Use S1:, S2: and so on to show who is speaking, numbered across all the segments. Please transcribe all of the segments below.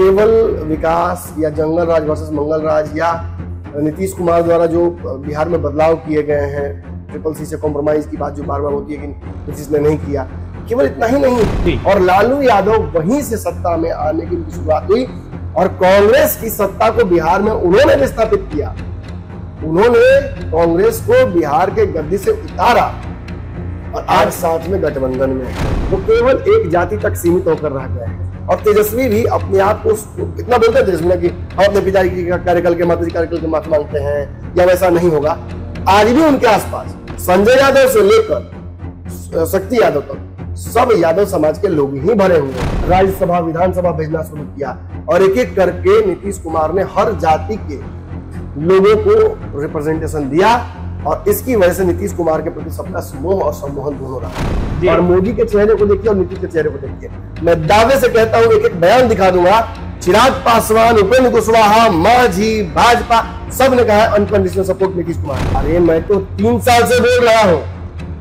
S1: केवल विकास या जंगल राज वर्सेस मंगल राज या नीतीश कुमार द्वारा जो बिहार में बदलाव किए गए हैं, ट्रिपल सी से कॉम्प्रोमाइज की बात जो बार बार होती है कि नीतीश ने नहीं किया, केवल इतना ही नहीं, और लालू यादव वहीं से सत्ता में आने की उनकी शुरुआत हुई और कांग्रेस की सत्ता को बिहार में उन्होंने विस्थापित किया। उन्होंने कांग्रेस को बिहार के गद्दी से उतारा और आज साथ में गठबंधन में वो केवल एक जाति तक सीमित होकर रह गए हैं। और तेजस्वी भी अपने आप को इतना बोलते हैं तेजस्वी कि हम अपने पिताजी के कार्यकाल के माताजी कार्यकाल के माफी मांगते हैं या वैसा नहीं होगा। आज भी उनके आसपास संजय यादव से लेकर शक्ति यादव तक सब यादव समाज के लोग ही भरे हुए। राज्यसभा विधानसभा भेजना शुरू किया और एक एक करके नीतीश कुमार ने हर जाति के लोगों को रिप्रेजेंटेशन दिया और इसकी वजह से नीतीश कुमार के प्रति सबका स्नेह और सम्मोहन दोनों रहा। और मोदी के चेहरे को देखिए और नीतीश के चेहरे को देखिए, मैं दावे से कहता हूं, एक एक बयान दिखा दूंगा, चिराग पासवान, उपेंद्र कुशवाहा, मांझी, भाजपा सब ने कहा अनकंडीशनल सपोर्ट नीतीश कुमार। अरे मैं तो 3 साल से बोल रहा हूं,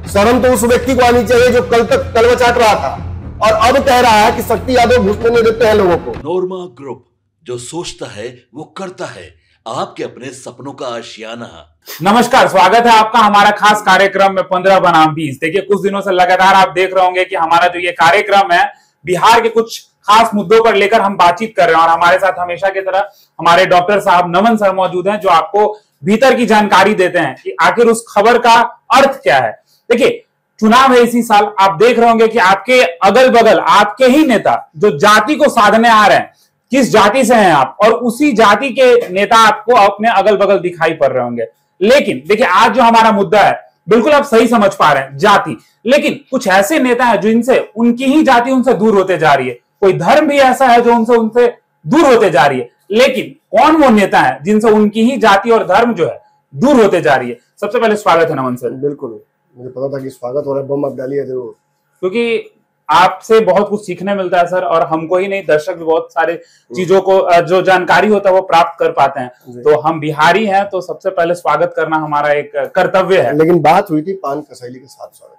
S1: शर्म तो उस व्यक्ति को आनी चाहिए जो कल तक तलवा चाट रहा था और अब कह रहा है कि शक्ति यादव घुसने नहीं देते हैं लोगों को।
S2: नोरमा ग्रुप, जो सोचता है वो करता है, आपके अपने सपनों का आशियाना।
S3: नमस्कार, स्वागत है आपका हमारा खास कार्यक्रम में 15 बनाम 20। देखिए, कुछ दिनों से लगातार आप देख रहे होंगे कि हमारा जो ये कार्यक्रम है, बिहार के कुछ खास मुद्दों पर लेकर हम बातचीत कर रहे हैं और हमारे साथ हमेशा की तरह हमारे डॉक्टर साहब नमन सर मौजूद हैं, जो आपको भीतर की जानकारी देते हैं कि आखिर उस खबर का अर्थ क्या है। देखिए, चुनाव है इसी साल, आप देख रहे होंगे कि आपके अगल बगल आपके ही नेता जो जाति को साधने आ रहे हैं, किस जाति से हैं आप, और उसी जाति के नेता आपको अपने अगल बगल दिखाई पड़ रहे होंगे। लेकिन देखिए, आज जो हमारा मुद्दा है, बिल्कुल आप सही समझ पा रहे हैं, जाति। लेकिन कुछ ऐसे नेता हैं जिनसे उनकी ही जाति उनसे दूर होते जा रही है। कोई धर्म भी ऐसा है जो उनसे दूर होते जा रही है। लेकिन कौन वो नेता है जिनसे उनकी ही जाति और धर्म जो है दूर होते जा रही है? सबसे पहले स्वागत है नमन सर।
S1: बिल्कुल, मुझे पता था कि स्वागत हो रहा है, बम आप डालिए जरूर,
S3: क्योंकि आपसे बहुत कुछ सीखने मिलता है सर, और हमको ही नहीं, दर्शक भी बहुत सारे चीजों को जो जानकारी होता है वो प्राप्त कर पाते हैं। तो हम बिहारी हैं, तो सबसे पहले स्वागत करना हमारा एक कर्तव्य है।
S1: लेकिन बात हुई थी पान कसैली के साथ स्वागत।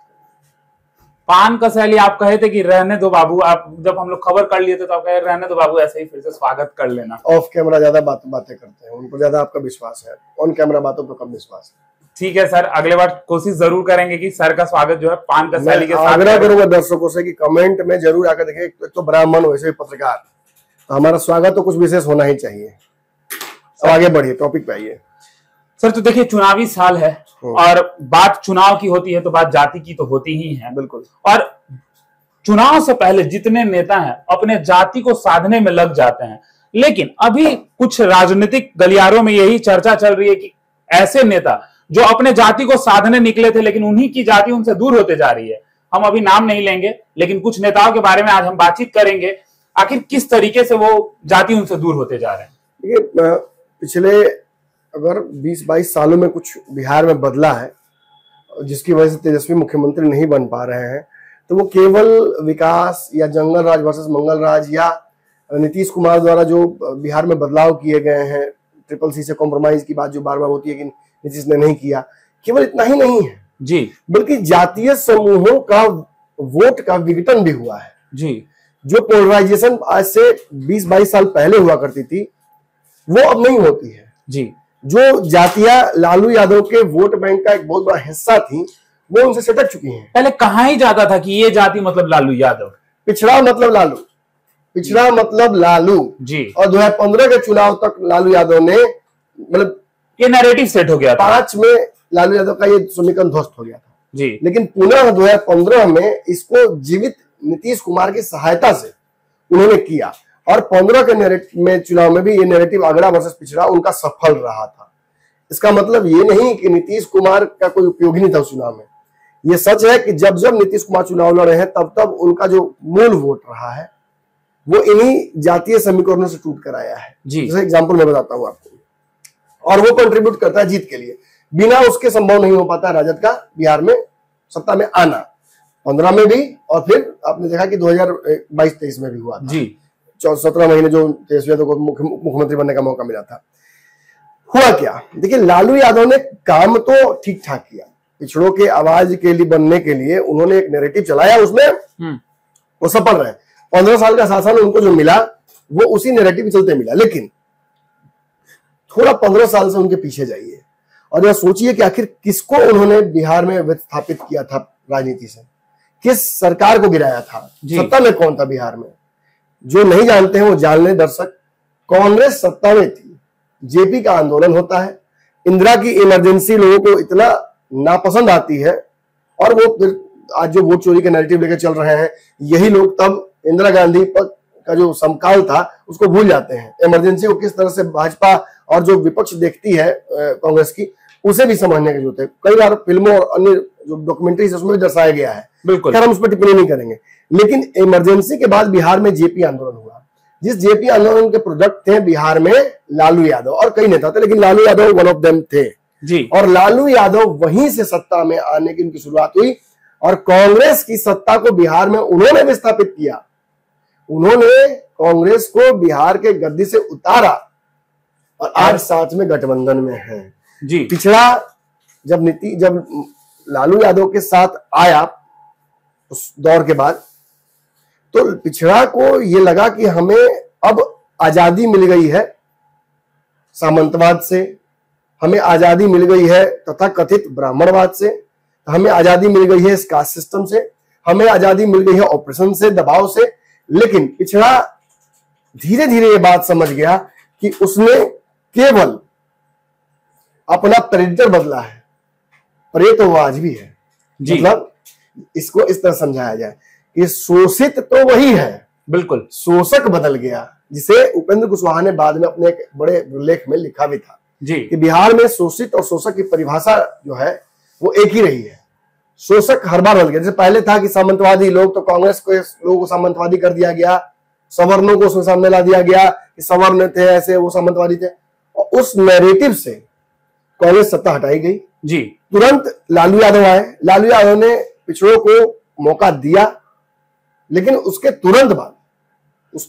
S3: पान कसैली आप कहे थे कि रहने दो बाबू, आप जब हम लोग खबर कर लिए थे तो आप कहे रहने दो बाबू, ऐसे ही फिर से स्वागत कर लेना।
S1: ऑफ कैमरा ज्यादा बातें करते हैं, उनको ज्यादा आपका विश्वास है, ऑन कैमरा बातों पर कम विश्वास है।
S3: ठीक है सर, अगले बार कोशिश जरूर करेंगे कि सर का स्वागत जो है पान कसैली के साथ।
S1: आग्रह करूंगा दर्शकों से कि कमेंट में जरूर आकर देखें। एक तो ब्राह्मण वैसे भी पत्रकार, तो हमारा स्वागत तो कुछ विशेष होना ही चाहिए। अब आगे बढ़िए, टॉपिक पे आइए
S3: सर। तो देखिए, चुनावी साल है और बात चुनाव की होती है तो बात जाति की तो होती ही है।
S1: बिल्कुल।
S3: और चुनाव से पहले जितने नेता हैं अपने जाति को साधने में लग जाते हैं, लेकिन अभी कुछ राजनीतिक गलियारों में यही चर्चा चल रही है कि ऐसे नेता जो अपने जाति को साधने निकले थे लेकिन उन्हीं की जाति उनसे दूर होते जा रही है। हम अभी नाम नहीं लेंगे, लेकिन कुछ नेताओं के बारे में आज हम बातचीत करेंगे, आखिर किस तरीके से वो जाति उनसे दूर होते जा रहे हैं।
S1: देखिए, पिछले अगर 20-22 सालों में कुछ बिहार में बदला है जिसकी वजह से तेजस्वी मुख्यमंत्री नहीं बन पा रहे हैं, तो वो केवल विकास या जंगल राज वर्सेस मंगल राज या नीतीश कुमार द्वारा जो बिहार में बदलाव किए गए हैं, ट्रिपल सी से कॉम्प्रोमाइज की बात जो बार बार होती है कि नीतीश ने नहीं किया, केवल इतना ही नहीं है
S3: जी, बल्कि
S1: जातीय समूहों का वोट का विघटन भी हुआ है
S3: जी।
S1: जो पोलराइजेशन आज से 20-22 साल पहले हुआ करती थी, वो अब नहीं होती है
S3: जी।
S1: जो जातियां लालू यादव के वोट बैंक का एक बहुत बड़ा हिस्सा थी, वो उनसे सटक चुकी हैं।
S3: पहले कहाँ ही जाता था कि ये जाति मतलब लालू यादव,
S1: पिछड़ा मतलब लालू, पिछड़ा मतलब लालू
S3: जी।
S1: और 2015 के चुनाव तक लालू यादव ने, मतलब
S3: ये नैरेटिव सेट हो गया था।
S1: 5 में लालू यादव का ये समीकरण ध्वस्त हो गया था
S3: जी।
S1: लेकिन पुनः 2015 में इसको जीवित नीतीश कुमार की सहायता से उन्होंने किया और 15 के में चुनाव में भी ये नैरेटिव अगड़ा वर्सेस पिछड़ा उनका सफल रहा था। इसका मतलब ये नहीं कि नीतीश कुमार का कोई उपयोगी नहीं था उस चुनाव में। ये सच है कि जब जब नीतीश कुमार चुनाव लड़े हैं तब तब उनका जो मूल वोट रहा है वो इन्हीं जातीय समीकरणों से टूट कर आया है। जैसे एग्जाम्पल मैं बताता हूँ आपको, और वो कंट्रीब्यूट करता है जीत के लिए। बिना उसके संभव नहीं हो पाता राजद का बिहार में सत्ता में आना, 15 में भी, और फिर आपने देखा कि 2022-23 में भी हुआ था जी। 17 महीने जो तेजस्वी यादव को मुख्यमंत्री बनने का मौका मिला था। हुआ क्या, देखिए, लालू यादव ने काम तो ठीक ठाक किया, पिछड़ों के आवाज के लिए बनने के लिए उन्होंने एक नैरेटिव चलाया, उसमें वो सफल रहे। 15 साल का शासन उनको जो मिला वो उसी नैरेटिव के चलते मिला। लेकिन थोड़ा 15 साल से उनके पीछे जाइए और यह सोचिए कि आखिर किसको उन्होंने बिहार में विस्थापित किया था राजनीति से, किस सरकार को गिराया था, सत्ता में कौन था बिहार में। जो नहीं जानते हैं वो जान लें दर्शक, कांग्रेस सत्ता में थी, जेपी का आंदोलन होता है, इंदिरा की इमरजेंसी लोगों को इतना नापसंद आती है और वो फिर आज जो वोट चोरी के नैरेटिव लेकर चल रहे हैं, यही लोग तब इंदिरा गांधी का जो समकाल था उसको भूल जाते हैं। इमरजेंसी को किस तरह से भाजपा और जो विपक्ष देखती है कांग्रेस की, उसे भी समझने की जरूरत है। कई बार फिल्मों और अन्य जो डॉक्यूमेंट्रीज उसमें भी दर्शाया गया है, बिल्कुल हम उस पर टिप्पणी नहीं करेंगे। लेकिन इमरजेंसी के बाद बिहार में जेपी आंदोलन हुआ, जिस जेपी आंदोलन के प्रोडक्ट थे बिहार में लालू यादव और कई नेता थे, लेकिन Lalu Yadav one of them थे जी। और लालू यादव वहीं से सत्ता में आने की उनकी शुरुआत हुई और कांग्रेस की सत्ता को बिहार में उन्होंने विस्थापित किया। उन्होंने कांग्रेस को बिहार के गद्दी से उतारा और आज साथ में गठबंधन में है जी। पिछड़ा जब लालू यादव के साथ आया उस दौर के बाद, तो पिछड़ा को ये लगा कि हमें अब आजादी मिल गई है सामंतवाद से, हमें आजादी मिल गई है तथा कथित ब्राह्मणवाद से, हमें आजादी मिल गई है इस कास्ट सिस्टम से, हमें आजादी मिल गई है ऑपरेशन से, दबाव से। लेकिन पिछड़ा धीरे धीरे ये बात समझ गया कि उसने केवल अपना प्रेडिटर बदला है, प्रे तो वो आज भी है जी। मतलब इसको इस तरह समझाया जाए कि शोषित तो वही है, बिल्कुल शोषक बदल गया, जिसे उपेंद्र कुशवाहा ने बाद में अपने एक बड़े लेख में लिखा भी था जी कि बिहार में शोषित और शोषक की परिभाषा जो है वो एक ही रही है। शोषक हर बार बदल गया। जैसे पहले था कि सामंतवादी लोग, तो कांग्रेस को लोगों को सामंतवादी कर दिया गया, सवर्णों को उसमें सामने ला दिया गया कि सवर्ण थे ऐसे, वो सामंतवादी थे, और उस नैरेटिव से कांग्रेस सत्ता हटाई गई जी। तुरंत लालू यादव आए, लालू यादव ने पिछड़ों को मौका दिया, लेकिन उसके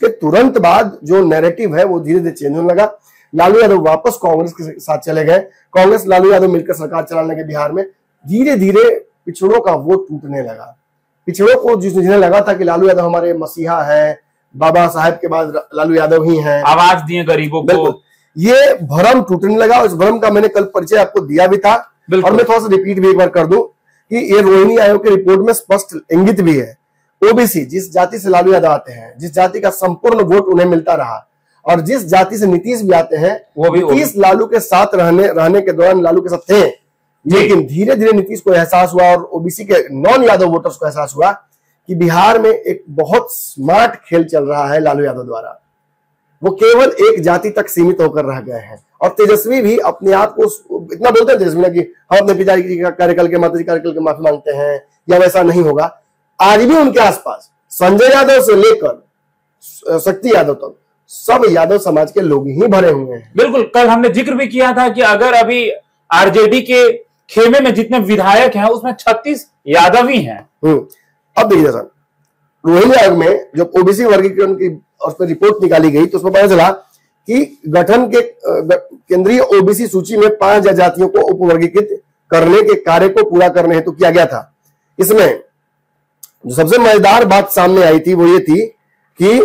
S1: तुरंत बाद जो नैरेटिव है वो धीरे धीरे चेंज होने लगा। लालू यादव वापस कांग्रेस के साथ चले गए, कांग्रेस लालू यादव मिलकर सरकार चलाने के बिहार में धीरे धीरे पिछड़ों का वोट टूटने लगा। पिछड़ों को जिन्हें लगा था कि लालू यादव हमारे मसीहा है, बाबा साहेब के बाद लालू यादव ही हैं, आवाज दिए गरीबों को, ये भ्रम टूटने लगा। और इस भ्रम का मैंने कल परिचय आपको दिया भी था और मैं थोड़ा सा रिपीट भी एक बार कर दूं कि ये रोहिणी आयोग की रिपोर्ट में स्पष्ट इंगित भी है। ओबीसी, जिस जाति से लालू यादव आते हैं, जिस जाति का संपूर्ण वोट उन्हें मिलता रहा, और जिस जाति से नीतीश भी आते हैं, वो भी नीतीश लालू के साथ रहने के दौरान लालू के साथ थे, लेकिन धीरे धीरे नीतीश को एहसास हुआ और ओबीसी के नॉन यादव वोटर्स को एहसास हुआ कि बिहार में एक बहुत स्मार्ट खेल चल रहा है लालू यादव द्वारा। वो केवल एक जाति तक सीमित होकर रह गए हैं। और तेजस्वी भी अपने आप को इतना बोलते हैं तेजस्वी कि हम अपने पिताजी का कार्यकाल के, माताजी कार्यकाल के माफी मांगते हैं, या वैसा नहीं होगा। आज भी उनके आसपास संजय यादव से लेकर शक्ति यादव तक सब यादव समाज के लोग ही भरे हुए हैं। बिल्कुल,
S3: कल हमने जिक्र भी किया था कि अगर अभी आरजेडी के खेमे में जितने विधायक हैं उसमें 36 यादव ही हैं।
S1: अब देखिए सर, रोहिणी आयोग में जब ओबीसी वर्गीकरण की उस पर रिपोर्ट निकाली गई तो उसमें पता चला कि गठन के केंद्रीय ओबीसी सूची में 5 जातियों को उपवर्गीकृत करने के कार्य को पूरा करने हेतु किया गया था। इसमें जो सबसे मजेदार बात सामने आई थी वो ये थी कि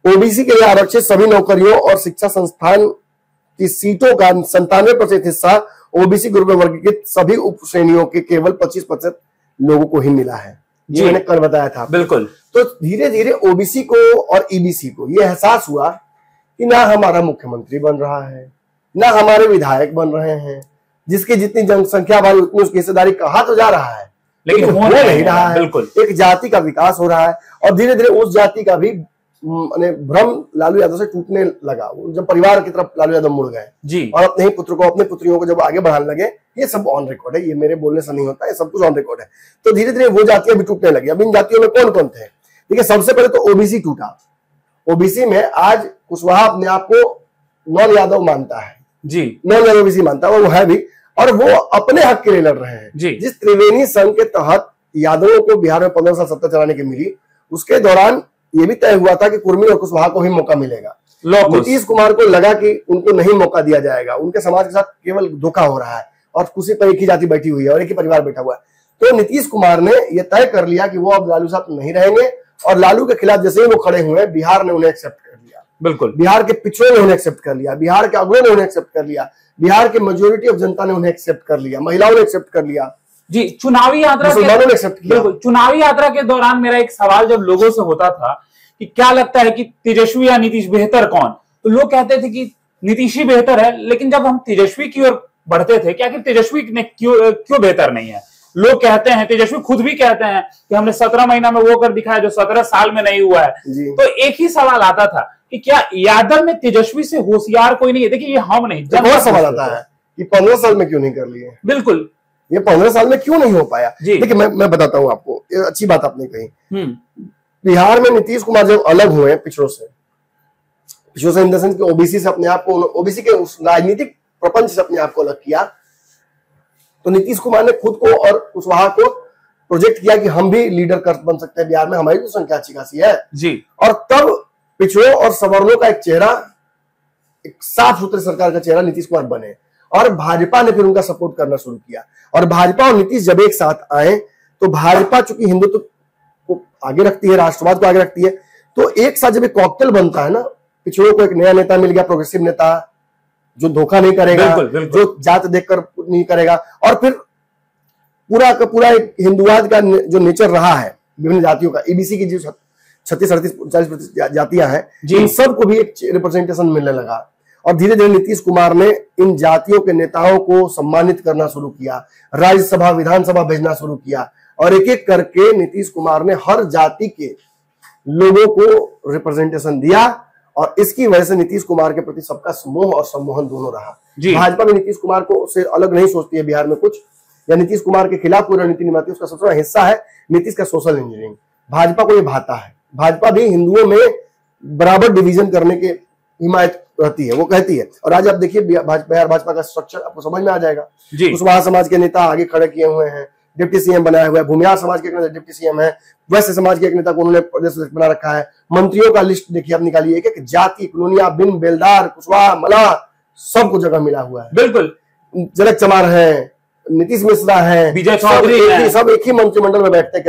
S1: ओबीसी के लिए आरक्षित सभी नौकरियों और शिक्षा संस्थान की सीटों का 97% हिस्सा ओबीसी ग्रुप में वर्गीकृत सभी उप श्रेणियों के केवल 25% लोगों को ही मिला है। जी मैंने कल बताया था। बिल्कुल। तो धीरे धीरे ओबीसी को और ईबीसी को यह एहसास हुआ कि ना हमारा मुख्यमंत्री बन रहा है, ना हमारे विधायक बन रहे हैं, जिसकी जितनी जनसंख्या वाली उतनी उसकी हिस्सेदारी कहा तो जा रहा है, लेकिन हो नहीं रहा है। बिल्कुल। एक जाति का विकास हो रहा है और धीरे धीरे उस जाति का भी भ्रम लालू यादव से टूटने लगा। जब परिवार की तरफ लालू यादव मुड़ गए जी, और अपने ही पुत्र को, अपने पुत्रियों को जब आगे बढ़ाने लगे, ये सब ऑन रिकॉर्ड है, ये मेरे बोलने से नहीं होता है, सब कुछ ऑन रिकॉर्ड है। तो धीरे धीरे वो जातियां भी टूटने लगी। अब इन जातियों में कौन कौन थे? देखिए, सबसे पहले तो ओबीसी टूटा। ओबीसी में आज कुशवाहा अपने आप को नॉन यादव मानता है जी, नॉन यादव ओबीसी मानता है, वो है भी, और वो अपने हक के लिए लड़ रहे हैं जी। जिस त्रिवेणी संघ के तहत यादवों को बिहार में 15 साल सत्ता चलाने की मिली, उसके दौरान ये भी तय हुआ था कि कुर्मी और कुशवाहा को ही मौका मिलेगा। नीतीश कुमार को लगा कि उनको नहीं मौका दिया जाएगा, उनके समाज के साथ केवल धोखा हो रहा है और कुर्सी पर एक ही जाति बैठी हुई है और एक ही परिवार बैठा हुआ है। तो नीतीश कुमार ने यह तय कर लिया कि वो अब लालू साथ नहीं रहेंगे, और लालू के खिलाफ जैसे ही वो खड़े हुए, बिहार ने उन्हें एक्सेप्ट कर लिया।
S3: बिल्कुल।
S1: बिहार के पिछड़ों ने उन्हें एक्सेप्ट कर लिया, बिहार के अगड़ों ने उन्हें एक्सेप्ट कर लिया, बिहार के मेजोरिटी ऑफ जनता ने उन्हें एक्सेप्ट कर लिया, महिलाओं ने एक्सेप्ट कर लिया
S3: जी। चुनावी यात्रा
S1: मुसलमानों ने एक्सेप्ट किया।
S3: बिल्कुल, चुनावी यात्रा के दौरान मेरा एक सवाल जब लोगों से होता था कि क्या लगता है कि तेजस्वी या नीतीश बेहतर कौन, तो लोग कहते थे कि नीतीश ही बेहतर है। लेकिन जब हम तेजस्वी की ओर बढ़ते थे, क्या कि तेजस्वी ने क्यों बेहतर नहीं है? लोग कहते हैं, तेजस्वी खुद भी कहते हैं कि हमने 17 महीना में वो कर दिखाया जो 17 साल में नहीं हुआ है। तो एक ही सवाल आता था कि क्या यादव में तेजस्वी से होशियार कोई नहीं है? देखिए ये हम नहीं,
S1: बहुत सवाल आता है कि 15 साल में क्यों नहीं कर लिए।
S3: बिल्कुल,
S1: ये 15 साल में क्यों नहीं हो पाया। देखिए मैं बताता हूं आपको, ये अच्छी बात आपने कही। बिहार में नीतीश कुमार जब अलग हुए पिछड़ों से इन द सेंस कि ओबीसी से अपने आप को, ओबीसी के उस राजनीतिक प्रपंच से अपने आप को अलग किया, तो नीतीश कुमार ने खुद को और कुशवाहा को प्रोजेक्ट किया कि हम भी लीडर कर बन सकते हैं बिहार में, हमारी तो संख्या अच्छी खासी है
S3: जी।
S1: और तब पिछड़ों और सवर्णों का एक चेहरा, एक साफ सुथरे सरकार का चेहरा नीतीश कुमार बने और भाजपा ने फिर उनका सपोर्ट करना शुरू किया। और भाजपा और नीतीश जब एक साथ आए तो भाजपा चूंकि हिंदुत्व को आगे रखती है, राष्ट्रवाद को आगे रखती है, तो एक साथ जब एक कॉकटेल बनता है ना, पिछड़ों को एक नया नेता मिल गया, प्रोग्रेसिव नेता जो धोखा नहीं करेगा, जो जात देखकर नहीं करेगा, और फिर पूरा का पूरा एक हिंदुवाद का जो नेचर रहा है विभिन्न जातियों का, ईबीसी की जो 36-38-40% जातियां हैं, इन सबको भी एक रिप्रेजेंटेशन मिलने लगा। और धीरे धीरे नीतीश कुमार ने इन जातियों के नेताओं को सम्मानित करना शुरू किया, राज्यसभा विधानसभा भेजना शुरू किया, और एक एक करके नीतीश कुमार ने हर जाति के लोगों को रिप्रेजेंटेशन दिया। और इसकी वजह से नीतीश कुमार के प्रति सबका समोह और सम्मोहन दोनों रहा। भाजपा भी नीतीश कुमार को से अलग नहीं सोचती है बिहार में कुछ, या नीतीश कुमार के खिलाफ कोई रणनीति निभाती है, उसका सबसे बड़ा हिस्सा है नीतीश का सोशल इंजीनियरिंग। भाजपा को ये भाता है, भाजपा भी हिंदुओं में बराबर डिवीजन करने के हिमायत रहती है, वो कहती है। और आज आप देखिए बिहार भाजपा का स्ट्रक्चर आपको समझ में आ जाएगा। कुशवाहा समाज के नेता आगे खड़े किए हुए हैं, डिप्टी सीएम बनाया हुआ है, भूमिहार समाज के एक नेता डिप्टी सीएम है, वैश्य समाज के एक नेता को उन्होंने प्रदेश बना रखा है। मंत्रियों का लिस्ट देखिए आप निकालिए, एक जाति, कॉलोनिया, बिन, बेलदार, कुशवाहा, मल्लाह, सबको जगह मिला हुआ है।
S3: बिल्कुल,
S1: जनक चमार है, नीतीश मिश्रा है,
S3: विजय चौधरी है,
S1: सब एक ही मंत्रिमंडल में बैठते हैं।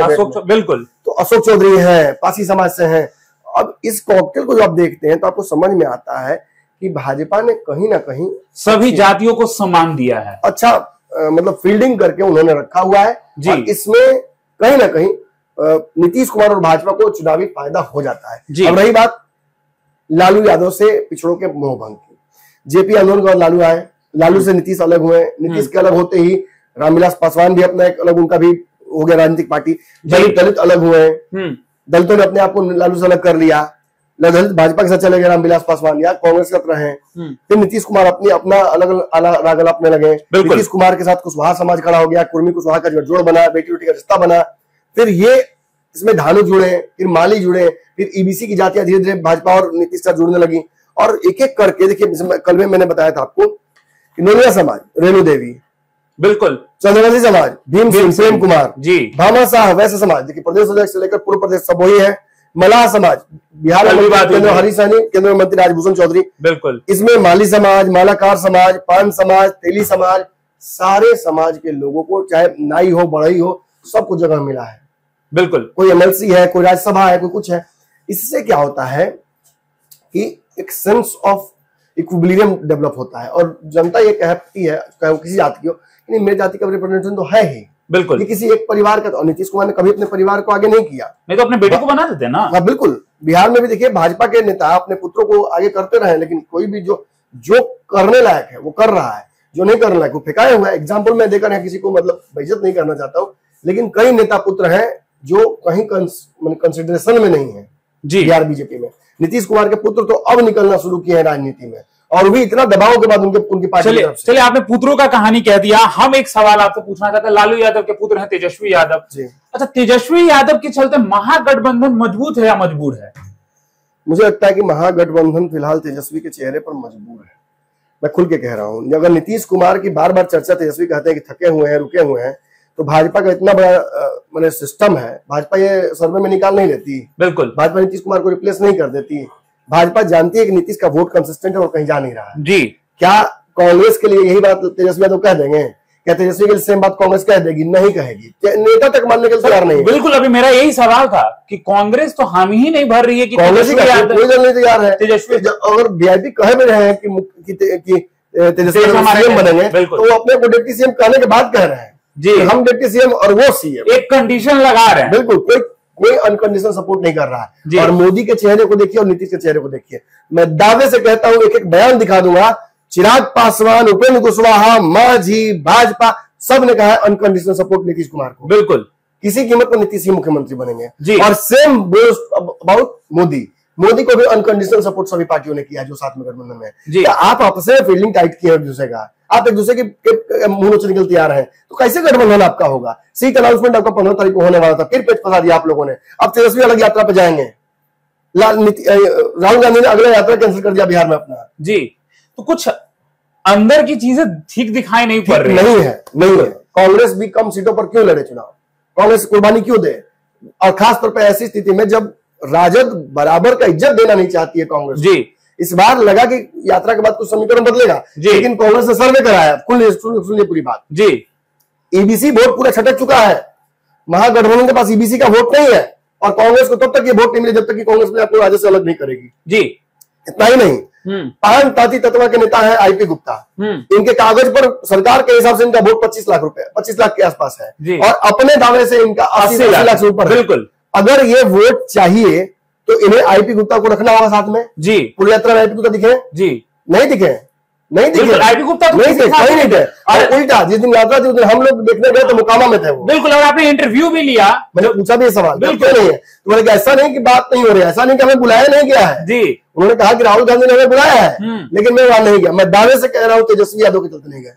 S3: बिल्कुल,
S1: तो अशोक चौधरी है, पासी समाज से हैं। अब इस कॉकटेल को जब आप देखते हैं तो आपको समझ में आता है कि भाजपा ने कहीं ना कहीं
S3: सभी जातियों को सम्मान दिया है,
S1: अच्छा मतलब फील्डिंग करके उन्होंने रखा हुआ है जी। और इसमें कहीं ना कहीं नीतीश कुमार और भाजपा को चुनावी फायदा हो जाता है। अब रही बात लालू यादव से पिछड़ों के मोहभंग की, जेपी आंदोलन के बाद लालू आए, लालू से नीतीश अलग हुए, नीतीश के अलग होते ही रामविलास पासवान भी अपना एक अलग, उनका भी हो गया राजनीतिक पार्टी, दलित अलग हुए, दलितों ने अपने आप को लालू से अलग कर लिया, दलित भाजपा के साथ चले गए रामविलास पासवान, या कांग्रेस के रहे। फिर नीतीश कुमार अपना अलग राग अपने लगे, नीतीश कुमार के साथ कुशवाहा समाज खड़ा हो गया, कुर्मी कुशवाहा का जोड़ बना, बेटी बेटी का रिश्ता बना, फिर ये इसमें धानु जुड़े, फिर माली जुड़े, फिर ईबीसी की जातियां धीरे धीरे भाजपा और नीतीश साथ जुड़ने लगी। और एक एक करके देखिए, कल में मैंने बताया था आपको कि नोनिया समाज, रेणु देवी,
S3: बिल्कुल,
S1: चंद्रवंशी समाज, भीम सिंह, प्रेम कुमार
S3: जी,
S1: भामा शाह, वैश्य समाज, देखिए प्रदेश अध्यक्ष से लेकर पूर्व प्रदेश सब वही है, मल्लाह समाज, बिहार में हरी सहनी, केंद्रीय मंत्री राजभूषण चौधरी,
S3: बिल्कुल,
S1: इसमें माली समाज, मालाकार समाज, पान समाज, तेली समाज, सारे समाज के लोगों को, चाहे नाई हो बढ़ई हो, सबको जगह मिला है।
S3: बिल्कुल, कोई
S1: एमएलसी है, कोई राज्यसभा है, कोई कुछ है। इससे क्या होता है कि एक सेंस ऑफ इक्विलिब्रियम डेवलप होता है, और जनता ये कहती है, चाहे वो किसी जाति की हो, नहीं मेरी जाति का रिप्रेजेंटेशन तो है ही, बिल्कुल, ये किसी एक परिवार का। तो नीतीश कुमार ने कभी अपने परिवार को आगे नहीं किया,
S3: नहीं तो अपने बेटे को बना देते ना।
S1: हाँ बिल्कुल, बिहार में भी देखिए भाजपा के नेता अपने पुत्रों को आगे करते रहे, लेकिन कोई भी जो करने लायक है वो कर रहा है, जो नहीं करने लायक वो फेंकाया हुआ है। एग्जाम्पल मैं देकर है, किसी को मतलब बेइज्जत नहीं करना चाहता हूँ, लेकिन कई नेता पुत्र हैं जो कहीं कंसिडरेशन में नहीं है बिहार बीजेपी में। नीतीश कुमार के पुत्र तो अब निकलना शुरू किए हैं राजनीति में, और भी इतना दबाव के बाद उनकी पार्टी।
S3: चलिए आपने पुत्रों का कहानी कह दिया, हम एक सवाल आपसे पूछना चाहते हैं। लालू यादव के पुत्र हैं तेजस्वी यादव जी। अच्छा, तेजस्वी यादव के चलते महागठबंधन मजबूत है या मजबूर है?
S1: मुझे लगता है कि महागठबंधन फिलहाल तेजस्वी के चेहरे पर मजबूर है, मैं खुल के कह रहा हूं। अगर नीतीश कुमार की बार बार चर्चा तेजस्वी कहते हैं कि थके हुए हैं, रुके हुए हैं, तो भाजपा का इतना बड़ा मैंने सिस्टम है, भाजपा ये सर्वे में निकाल नहीं लेती, बिल्कुल, भाजपा नीतीश कुमार को रिप्लेस नहीं कर देती। भाजपा जानती है कि नीतीश का वोट कंसिस्टेंट है और कहीं जा नहीं रहा है जी। क्या कांग्रेस के लिए यही बात तेजस्वी यादव कह देंगे क्या तेजस्वी के लिए सेम बात कांग्रेस कह देगी? नहीं कहेगी। क्या नेता तक मानने के लिए तैयार नहीं है?
S3: बिल्कुल, अभी मेरा यही सवाल था कि कांग्रेस तो हामी ही नहीं भर रही है कि
S1: कांग्रेस ही कोई दल नहीं तैयार है।
S3: तेजस्वी
S1: अगर वीआईपी कह भी रहे हैं कि तेजस्वी सीएम बनेंगे, तो वो अपने को डिप्टी सीएम कहने के बाद कह रहे हैं जी हम डिप्टी सीएम और वो सीएम,
S3: एक कंडीशन लगा रहे हैं।
S1: बिल्कुल, कोई अनकंडीशनल सपोर्ट नहीं कर रहा है। और मोदी के चेहरे को देखिए और नीतीश के चेहरे को देखिए, मैं दावे से कहता हूं, एक एक बयान दिखा दूंगा, चिराग पासवान, उपेंद्र कुशवाहा, मांझी, भाजपा, सब ने कहा है अनकंडीशनल सपोर्ट नीतीश कुमार को।
S3: बिल्कुल,
S1: किसी कीमत पर नीतीश ही मुख्यमंत्री बनेंगे
S3: जी।
S1: और सेम अबाउट मोदी को भी अनकंडीशनल सपोर्ट सभी पार्टियों ने किया जो साथ में गठबंधन में है। आप आपस में फील्डिंग टाइट किए एक दूसरे का, आप एक दूसरे के मुंह नोच निकल तैयार हैं, तो कैसे गठबंधन आपका होगा? सीट अनाउंसमेंट आपका 15 तारीख को होने वाला था, फिर पेच फंसा दिया आप लोगों ने। अब तेजस्वी अलग यात्रा पे जाएंगे, राहुल गांधी ने अगला यात्रा कैंसिल कर दिया बिहार में अपना जी। तो कुछ अंदर की चीजें ठीक दिखाई नहीं पड़ रही। नहीं है। कांग्रेस भी कम सीटों पर क्यों लड़े चुनाव? कांग्रेस कुर्बानी क्यों दे? और खासतौर पर ऐसी स्थिति में जब राजद बराबर का इज्जत देना नहीं चाहती है कांग्रेस जी। इस बार लगा कि यात्रा के बाद कुछ समीकरण बदलेगा, लेकिन कांग्रेस ने सर्वे कराया। सुनिए पूरी बात जी। ईबीसी वोट पूरा छटक चुका है, महागठबंधन के पास ईबीसी का वोट नहीं है, और कांग्रेस को तब तक ये वोट नहीं मिले जब तक कि कांग्रेस ने अपने राज्य से अलग नहीं करेगी जी। इतना ही नहीं, पान ताती तत्वा के नेता है आईपी गुप्ता, इनके कागज पर सरकार के हिसाब से इनका वोट 25 लाख रुपए, 25 लाख के आसपास है, और अपने दावे से इनका 80 लाख से ऊपर। बिल्कुल, अगर ये वोट चाहिए तो इन्हें आईपी गुप्ता को रखना होगा साथ में जी। पूरी यात्रा में आईपी गुप्ता दिखे जी? नहीं दिखे। आईपी गुप्ता नहीं थे। और उल्टा जिस दिन यात्रा थी उस दिन हम लोग देखने गए तो मुकामा में थे वो। बिल्कुल, और आपने इंटरव्यू भी लिया, मैंने पूछा भी सवाल, बिल्कुल नहीं है तो मैंने कहा ऐसा नहीं कि बात नहीं हो रही है, ऐसा नहीं कि हमें बुलाया नहीं गया है जी। उन्होंने कहा कि राहुल गांधी ने हमें बुलाया है, लेकिन मैं वहां नहीं गया। मैं दावे से कह रहा हूँ तेजस्वी यादव के चलते नहीं गए,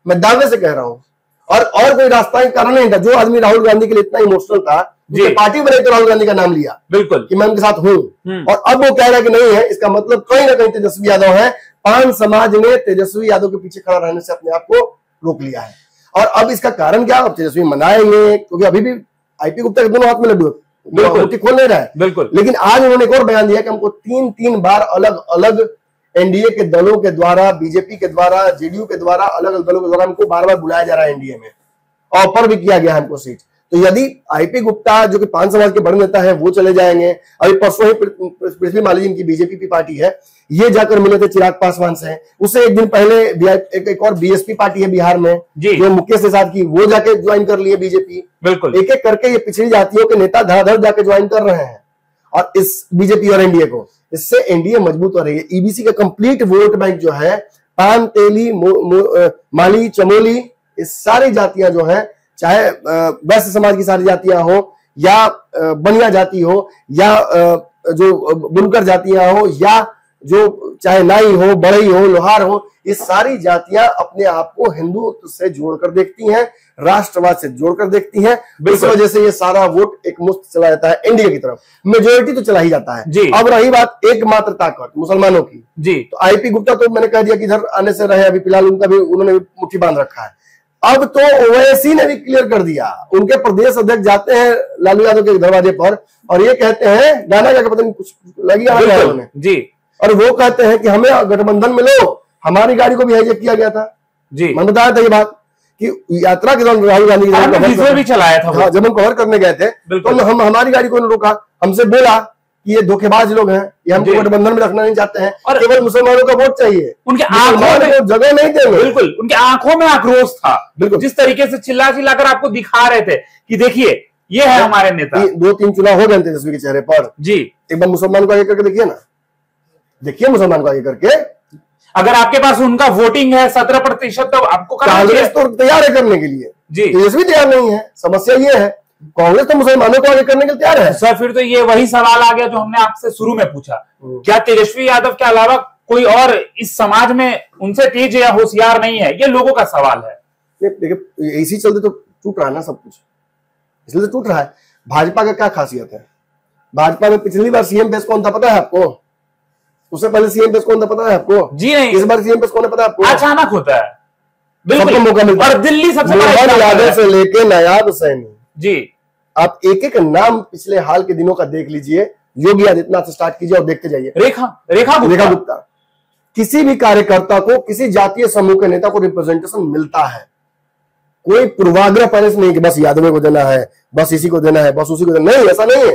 S1: मैं दावे से कह रहा हूँ। और कोई रास्ता कारण नहीं था। जो आदमी राहुल गांधी के लिए इतना इमोशनल था, पार्टी बनी तो राहुल गांधी का नाम लिया, बिल्कुल, कि मैं उनके साथ हूं, और अब वो कह रहा है कि नहीं है, इसका मतलब कहीं ना कहीं तेजस्वी यादव है। पान समाज ने तेजस्वी यादव के पीछे खड़ा रहने से अपने आप को रोक लिया है। और अब इसका कारण क्या? अब तेजस्वी मनाएंगे क्योंकि अभी भी आईपी गुप्ता के दोनों हाथ में लड्डू खोल नहीं रहा है, बिल्कुल। लेकिन आज उन्होंने एक और बयान दिया कि हमको 3 बार अलग अलग एनडीए के दलों के द्वारा, बीजेपी के द्वारा, जेडीयू के द्वारा, अलग अलग दलों के द्वारा हमको बार बार बुलाया जा रहा है एनडीए में, ऑफर भी किया गया है हमको सीट। तो यदि आईपी गुप्ता जो कि पान समाज के बड़े नेता है वो चले जाएंगे, अभी परसों ही पृथ्वी माली जिनकी बीजेपी की पार्टी है, ये जाकर मिले थे चिराग पासवान से। उससे एक दिन पहले एक और बीएसपी पार्टी है बिहार में जो मुकेश प्रसाद की, वो जाके ज्वाइन कर लिए बीजेपी। बिल्कुल, एक एक करके ये पिछड़ी जातियों के नेता धड़ाधड़ जाके ज्वाइन कर रहे हैं, और इस बीजेपी और एनडीए को, इससे एनडीए मजबूत हो रही है। ईबीसी का कंप्लीट वोट बैंक जो है, पान, तेली, माली, चमोली, इस सारी जातियां जो है, चाहे वैश्य समाज की सारी जातियां हो, या बनिया जाति हो, या जो बुनकर जातियां हो, या जो चाहे नाई हो, बढ़ई हो, लोहार हो, ये सारी जातियां अपने आप को हिंदुत्व से जोड़कर देखती हैं, राष्ट्रवाद से जोड़कर देखती हैं। इस वजह से ये सारा वोट एक मुश्त चला जाता है एनडीए की तरफ, मेजोरिटी तो चला ही जाता है जी। अब रही बात एकमात्र ताकत मुसलमानों की जी, तो आईपी गुप्ता तो मैंने कह दिया कि इधर आने से रहे, अभी फिलहाल उनका भी उन्होंने मुट्ठी बांध रखा है। अब तो ओवैसी ने भी क्लियर कर दिया, उनके प्रदेश अध्यक्ष जाते हैं लालू यादव के दरवाजे पर और ये कहते हैं, गाना क्या पता नहीं कुछ लगी उन्होंने जी, और वो कहते हैं कि हमें गठबंधन में लो, हमारी गाड़ी को भी हाईजैक किया गया था जी। मैंने बताया था ये बात कि यात्रा के दौरान राहुल गांधी भी चलाया था, जब हम कवर करने गए थे तो हम हमारी गाड़ी को रोका, हमसे बोला कि ये धोखेबाज लोग हैं, ये हमको गठबंधन में रखना नहीं चाहते हैं, और केवल मुसलमानों का वोट चाहिए, उनके आंखों में जगह नहीं देंगे। बिल्कुल, उनके आंखों में आक्रोश था, बिल्कुल, जिस तरीके से चिल्ला चिल्लाकर आपको दिखा रहे थे कि देखिए ये है हमारे नेता। 2-3 चुनाव हो गए तेजस्वी के चेहरे पर जी। एक बार मुसलमान को आगे करके देखिए ना, देखिए मुसलमान को आगे करके, अगर आपके पास उनका वोटिंग है 17%, तो आपको कांग्रेस तो तैयार है करने के लिए जी, तेजस्वी तैयार नहीं है। समस्या ये है, कांग्रेस तो मुसलमानों को आगे करने के लिए तैयार है। सर फिर तो ये वही सवाल आ गया जो हमने आपसे शुरू में पूछा, क्या तेजस्वी यादव के अलावा कोई और इस समाज में उनसे तेज या होशियार नहीं है? ये लोगों का सवाल है। देखिए इसी चलते तो टूट रहा है ना सब कुछ, इसलिए तो टूट रहा है। भाजपा का क्या खासियत है? भाजपा में पिछली बार सीएम पेश कौन था पता है आपको? उससे पहले सीएम पेश कौन था पता है आपको? जी नहीं। इस बार सीएम पेश कौन है पता है आपको? अचानक होता है, बिल्कुल मौका मिलता है। और दिल्ली सबसे बड़ा यादव से लेके नायाब सैनी जी, आप एक एक नाम पिछले हाल के दिनों का देख लीजिए, योगी आदित्यनाथ से स्टार्ट कीजिए और देखते जाइए। रेखा गुप्ता। किसी भी कार्यकर्ता को, किसी जातीय समूह के नेता को रिप्रेजेंटेशन मिलता है, कोई पूर्वाग्रह पहले से नहीं कि बस यादव को देना है, बस इसी को देना है, बस उसी को देना, नहीं, ऐसा नहीं है।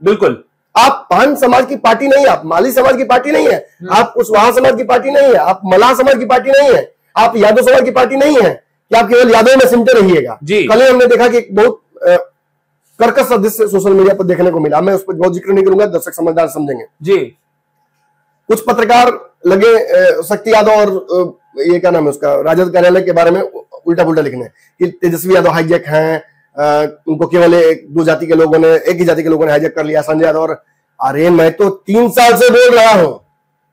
S3: बिल्कुल,
S1: आप पान समाज की पार्टी नहीं है, आप माली समाज की पार्टी नहीं है, आप कुशवाहा समाज की पार्टी नहीं है, आप मलाह समाज की पार्टी नहीं है, आप यादव समाज की पार्टी नहीं है कि आप केवल यादव में सिमटे रहिएगा। कल ही हमने देखा कि एक बहुत कर्कश दृश्य सोशल मीडिया पर देखने को मिला, मैं उस पर बहुत जिक्र नहीं करूंगा, दर्शक समझदार समझेंगे जी। कुछ पत्रकार लगे शक्ति यादव और ये क्या नाम है उसका, राजद कार्यालय के बारे में उल्टा पुल्टा लिखने कि तेजस्वी यादव हाईजैक हैं, उनको केवल दो जाति के लोगों ने, एक ही जाति के लोगों ने हाईजैक कर लिया, संजय यादव। और अरे मैं तो 3 साल से बोल रहा हूं,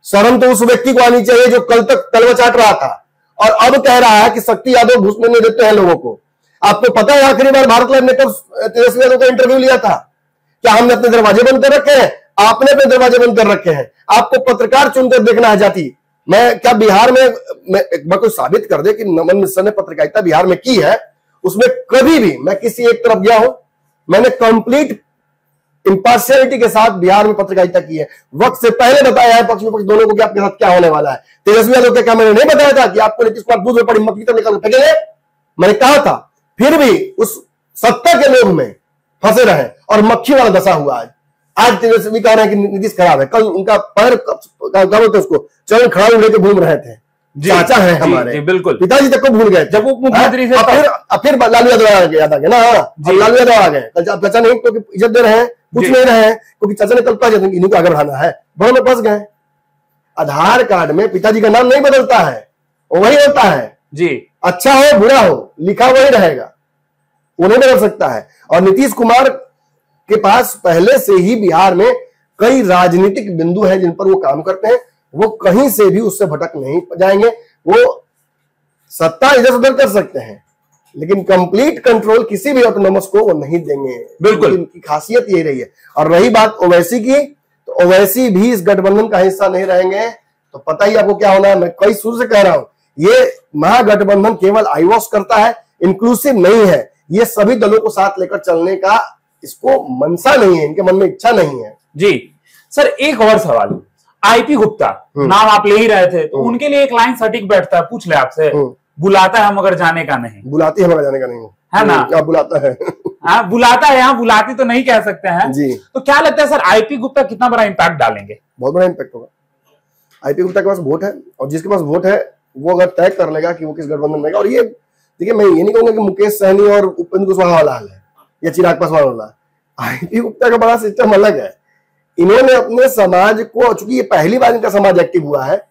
S1: शर्म तो उस व्यक्ति को आनी चाहिए जो कल तक तलवा चाट रहा था और अब कह रहा है कि शक्ति यादव घुसने नहीं देते हैं लोगों को। आपको पता है आखिरी बार भारत लाइव ने कब तेजस्वी यादव का इंटरव्यू लिया था? क्या हमने अपने दरवाजे बंद कर रखे हैं? आपने अपने दरवाजे बंद कर रखे हैं। आपको पत्रकार चुनकर देखना है जाति। मैं क्या बिहार में एक बार कोई साबित कर दे कि नमन मिश्रा ने पत्रकारिता बिहार में की है, उसमें कभी भी मैं किसी एक तरफ गया हूं? मैंने कंप्लीट इंपार्शियलिटी के साथ बिहार में पत्रकारिता की है। वक्त से पहले बताया है पक्ष विपक्ष दोनों को कि आपके साथ क्या होने वाला है। तेजस्वी यादव को क्या मैंने नहीं बताया था कि आपको नीतीश कुमार दूध में पड़ी मक्खी तो निकाल फेंकेंगे? मैंने कहा था, फिर भी उस सत्ता के लोभ में फंसे रहे और मक्खी वाला दशा हुआ। आज तेजस्वी कह रहे हैं कि नीतीश खराब है, कल उनका पैर क्या बोलते उसको चरण खड़ा लेके घूम रहे थे। चाचा है हमारे, बिल्कुल पिताजी तक को भूल गए जब वो मुख्यमंत्री से। फिर लालू यादव याद आ गया ना, लालू यादव आ गए। चाचा नहीं क्योंकि इज्जत दे रहे हैं, कुछ नहीं रहे हैं, क्योंकि चाचा ने कल कहा इन्हीं को आगे बढ़ाना है, बड़ों में फंस गए। आधार कार्ड में पिताजी का नाम नहीं बदलता है, वही होता है जी, अच्छा हो बुरा हो लिखा वही रहेगा, वो नहीं बदल सकता है। और नीतीश कुमार के पास पहले से ही बिहार में कई राजनीतिक बिंदु हैं जिन पर वो काम करते हैं, वो कहीं से भी उससे भटक नहीं जाएंगे। वो सत्ता इधर उधर कर सकते हैं लेकिन कंप्लीट कंट्रोल किसी भी ऑटोनॉमस को वो नहीं देंगे। बिल्कुल, इनकी खासियत यही रही है। और रही बात ओवैसी की, तो ओवैसी भी इस गठबंधन का हिस्सा नहीं रहेंगे। तो पता ही आपको क्या होना है, मैं कई शुरू से कह रहा हूं, ये महागठबंधन केवल आईवॉश करता है, इंक्लूसिव नहीं है। ये सभी दलों को साथ लेकर चलने का इसको मनसा नहीं है, इनके मन में इच्छा नहीं है।
S3: जी सर, एक और सवाल, आईपी गुप्ता नाम आप ले ही रहे थे, तो उनके लिए एक लाइन सटीक बैठता है, पूछ ले आपसे, बुलाता है मगर जाने का नहीं।
S1: बुलाती है मगर जाने का नहीं
S3: है ना?
S1: क्या बुलाता है?
S3: हाँ बुलाता है, यहाँ बुलाती तो नहीं कह सकते हैं जी। तो क्या लगता है सर, आईपी गुप्ता कितना बड़ा इंपैक्ट डालेंगे?
S1: बहुत बड़ा इंपैक्ट होगा। आईपी गुप्ता के पास वोट है और जिसके पास वोट है वो अगर तय कर लेगा कि वो किस गठबंधन में। और ये देखिए, मैं ये नहीं कहूंगा कि मुकेश सहनी और उपेंद्र कुशवाहा वाला हाल है या चिराग पासवान वाला। आईपी गुप्ता का बड़ा सिस्टम अलग है। इन्होंने अपने समाज को, चूंकि ये पहली बार इनका समाज एक्टिव हुआ है,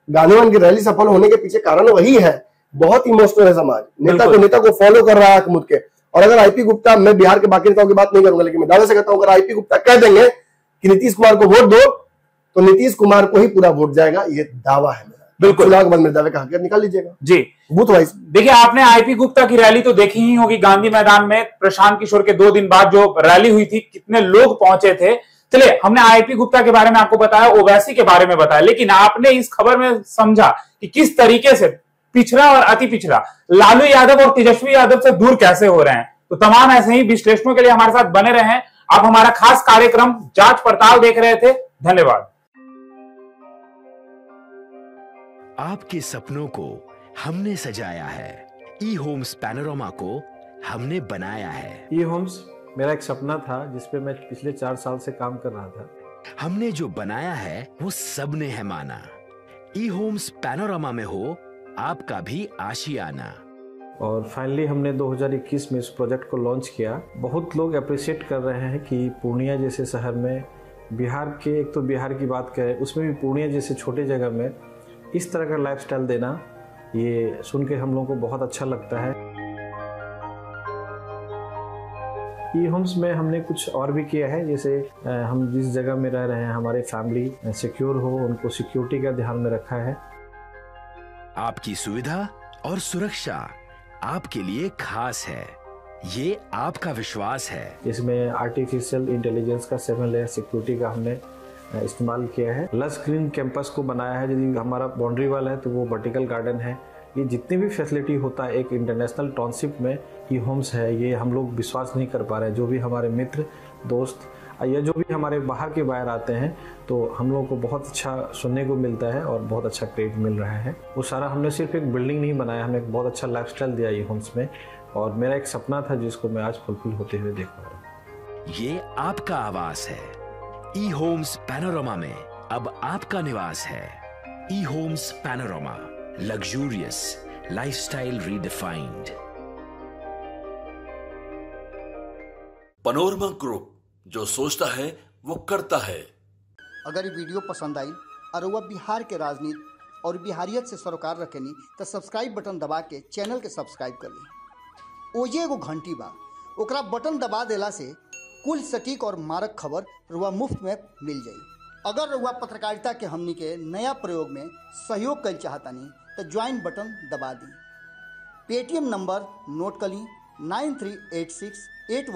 S1: गांधीवान की रैली सफल होने के पीछे कारण वही है। बहुत इमोशनल है समाज, नेता को फॉलो कर रहा है आंख मूंद के। और अगर आईपी गुप्ता, मैं बिहार के बाकी नेताओं की बात नहीं करूंगा लेकिन मैं दावे से कहता हूं, अगर आईपी गुप्ता कह देंगे कि नीतीश कुमार को वोट दो तो नीतीश कुमार को ही पूरा वोट जाएगा, ये दावा है मेरा। बिल्कुल, चुनाव के बाद मेरे दावे का हकीकत निकाल लीजिएगा जी। बूथ वाइज
S3: देखिए, आपने आईपी गुप्ता की रैली तो देखी ही होगी गांधी मैदान में, प्रशांत किशोर के 2 दिन बाद जो रैली हुई थी, कितने लोग पहुंचे थे। चलिए, हमने आईपी गुप्ता के बारे में आपको बताया, ओवैसी के बारे में बताया, लेकिन आपने इस खबर में समझा कि किस तरीके से पिछड़ा और अति पिछड़ा लालू यादव और तेजस्वी यादव से दूर कैसे हो रहे हैं। तो तमाम ऐसे ही विश्लेषणों के लिए हमारे साथ बने रहें। आप हमारा खास कार्यक्रम जांच पड़ताल देख रहे थे। धन्यवाद।
S4: आपके सपनों को हमने सजाया है, ई होम्स पैनोरामा को हमने बनाया है।
S5: ई होम्स मेरा एक सपना था जिसपे मैं पिछले 4 साल से काम कर रहा था।
S4: हमने जो बनाया है वो सबने है माना। ई होम्स पैनोरामा में हो आपका भी आशियाना।
S5: और फाइनली हमने 2021 में इस प्रोजेक्ट को लॉन्च किया। बहुत लोग अप्रिशिएट कर रहे हैं कि पूर्णिया जैसे शहर में, बिहार के, एक तो बिहार की बात करें उसमें भी पूर्णिया जैसे छोटे जगह में इस तरह का लाइफस्टाइल देना, ये सुन के हम लोगों को बहुत अच्छा लगता है। ई होम्स में हमने कुछ और भी किया है, जैसे हम जिस जगह में रह रहे हैं हमारे फैमिली सिक्योर हो, उनको सिक्योरिटी का ध्यान में रखा है।
S4: आपकी सुविधा और सुरक्षा आपके लिए खास है, ये आपका विश्वास है।
S5: इसमें आर्टिफिशियल इंटेलिजेंस का 7 लेयर सिक्योरिटी का हमने इस्तेमाल किया है। लस ग्रीन कैंपस को बनाया है। यदि हमारा बाउंड्री वाल है तो वो वर्टिकल गार्डन है। ये जितनी भी फैसिलिटी होता है एक इंटरनेशनल टाउनशिप में ई होम्स है, ये हम लोग विश्वास नहीं कर पा रहे हैं। जो भी हमारे मित्र दोस्त या जो भी हमारे बाहर के बायर आते हैं तो हम लोगों को बहुत अच्छा सुनने को मिलता है और बहुत अच्छा क्रेडिट मिल रहा है। वो सारा हमने सिर्फ एक बिल्डिंग नहीं बनाया, हमने एक बहुत अच्छा लाइफस्टाइल दिया ये होम्स में, और मेरा एक सपना था जिसको मैं आज फुलफिल होते हुए देख रहा हूँ।
S4: ये आपका आवास है। ई होम्स पैनोरमा में अब आपका निवास है। E Homes Panorama, luxurious lifestyle redefined.
S2: Panorama Group, जो सोचता है वो करता है।
S6: अगर ये वीडियो पसंद आई और वह बिहार के राजनीति और बिहारियत से सरोकार रखेनी तो सब्सक्राइब बटन दबा के चैनल के सब्सक्राइब कर ली। ओजे एगो घंटी बा, ओकरा बटन दबा देला से कुल सटीक और मारक खबर रुआ मुफ्त में मिल जाई। अगर रुआ पत्रकारिता के हमनी के नया प्रयोग में सहयोग कर चाहतानी तो ज्वाइन बटन दबा दी। पेटीएम नंबर नोट कर ली 938681